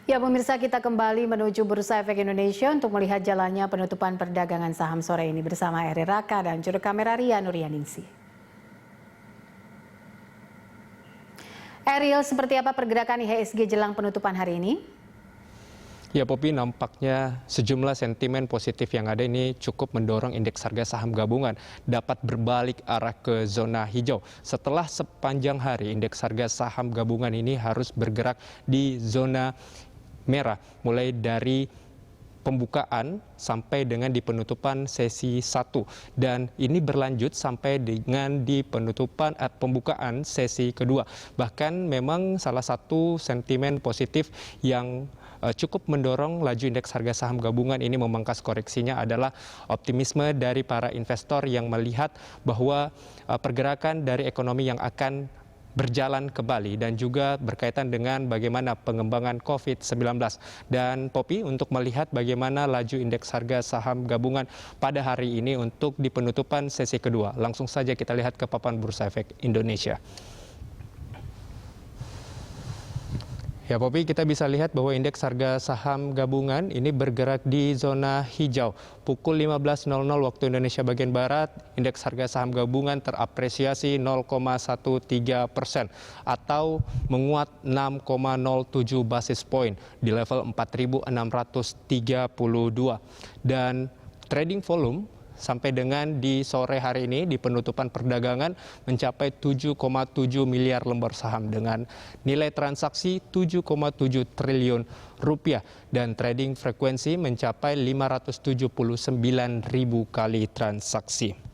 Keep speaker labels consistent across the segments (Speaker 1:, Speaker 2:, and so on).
Speaker 1: Ya, pemirsa, kita kembali menuju Bursa Efek Indonesia untuk melihat jalannya penutupan perdagangan saham sore ini bersama Eri Raka dan juru kamera Ria Nuryaningsi. Ariel, seperti apa pergerakan IHSG jelang penutupan hari ini?
Speaker 2: Ya, Poppy, nampaknya sejumlah sentimen positif yang ada ini cukup mendorong indeks harga saham gabungan dapat berbalik arah ke zona hijau. Setelah sepanjang hari indeks harga saham gabungan ini harus bergerak di zona merah, mulai dari pembukaan sampai dengan di penutupan sesi 1, dan ini berlanjut sampai dengan di penutupan pembukaan sesi kedua. Bahkan memang salah satu sentimen positif yang cukup mendorong laju indeks harga saham gabungan ini memangkas koreksinya adalah optimisme dari para investor yang melihat bahwa pergerakan dari ekonomi yang akan berjalan kembali dan juga berkaitan dengan bagaimana pengembangan COVID-19. Dan Poppy, untuk melihat bagaimana laju indeks harga saham gabungan pada hari ini untuk di penutupan sesi kedua, langsung saja kita lihat ke papan Bursa Efek Indonesia. Ya, Poppy, kita bisa lihat bahwa indeks harga saham gabungan ini bergerak di zona hijau. Pukul 15.00 waktu Indonesia bagian Barat, indeks harga saham gabungan terapresiasi 0,13% atau menguat 6,07 basis poin di level 4.632. Dan trading volume sampai dengan di sore hari ini di penutupan perdagangan mencapai 7,7 miliar lembar saham dengan nilai transaksi 7,7 triliun rupiah dan trading frekuensi mencapai 579.000 kali transaksi.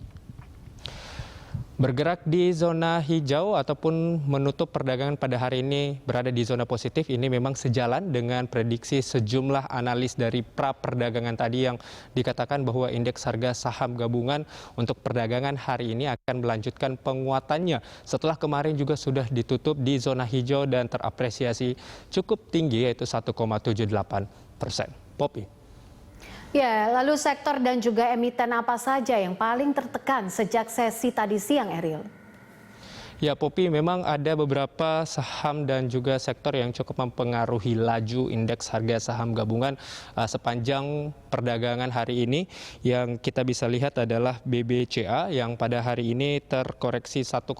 Speaker 2: Bergerak di zona hijau ataupun menutup perdagangan pada hari ini berada di zona positif, ini memang sejalan dengan prediksi sejumlah analis dari pra perdagangan tadi yang dikatakan bahwa indeks harga saham gabungan untuk perdagangan hari ini akan melanjutkan penguatannya setelah kemarin juga sudah ditutup di zona hijau dan terapresiasi cukup tinggi yaitu 1,78%. Poppy.
Speaker 1: Ya, lalu sektor dan juga emiten apa saja yang paling tertekan sejak sesi tadi siang, Ariel?
Speaker 2: Ya, Poppy, memang ada beberapa saham dan juga sektor yang cukup mempengaruhi laju indeks harga saham gabungan sepanjang perdagangan hari ini. Yang kita bisa lihat adalah BBCA yang pada hari ini terkoreksi 1,11%.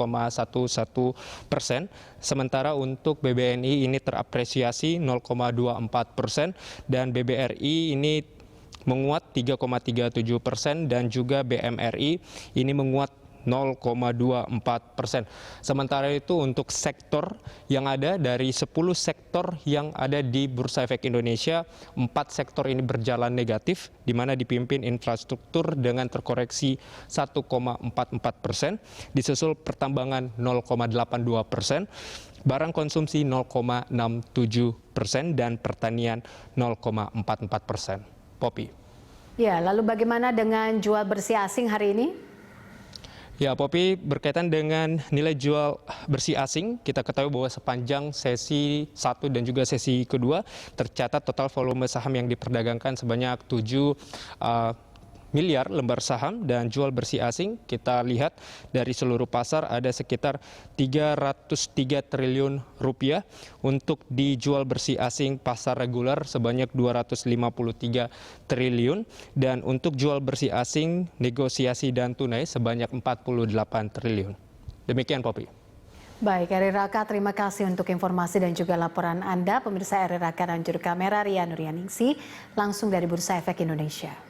Speaker 2: Sementara untuk BBNI ini terapresiasi 0,24% dan BBRI ini menguat 3,37% dan juga BMRI ini menguat 0,24%. Sementara itu untuk sektor yang ada dari 10 sektor yang ada di Bursa Efek Indonesia, 4 sektor ini berjalan negatif, di mana dipimpin infrastruktur dengan terkoreksi 1,44%, disusul pertambangan 0,82%, barang konsumsi 0,67% dan pertanian 0,44%. Poppy.
Speaker 1: Ya, lalu bagaimana dengan jual bersih asing hari ini?
Speaker 2: Ya, Poppy, berkaitan dengan nilai jual bersih asing, kita ketahui bahwa sepanjang sesi 1 dan juga sesi kedua tercatat total volume saham yang diperdagangkan sebanyak 7 miliar lembar saham, dan jual bersih asing kita lihat dari seluruh pasar ada sekitar 303 triliun rupiah. Untuk dijual bersih asing pasar reguler sebanyak 253 triliun dan untuk jual bersih asing negosiasi dan tunai sebanyak 48 triliun. Demikian, Poppy.
Speaker 1: Baik, Eri Raka, terima kasih untuk informasi dan juga laporan Anda. Pemirsa, Eri Raka dan juru kamera Ria Nuryaningsi langsung dari Bursa Efek Indonesia.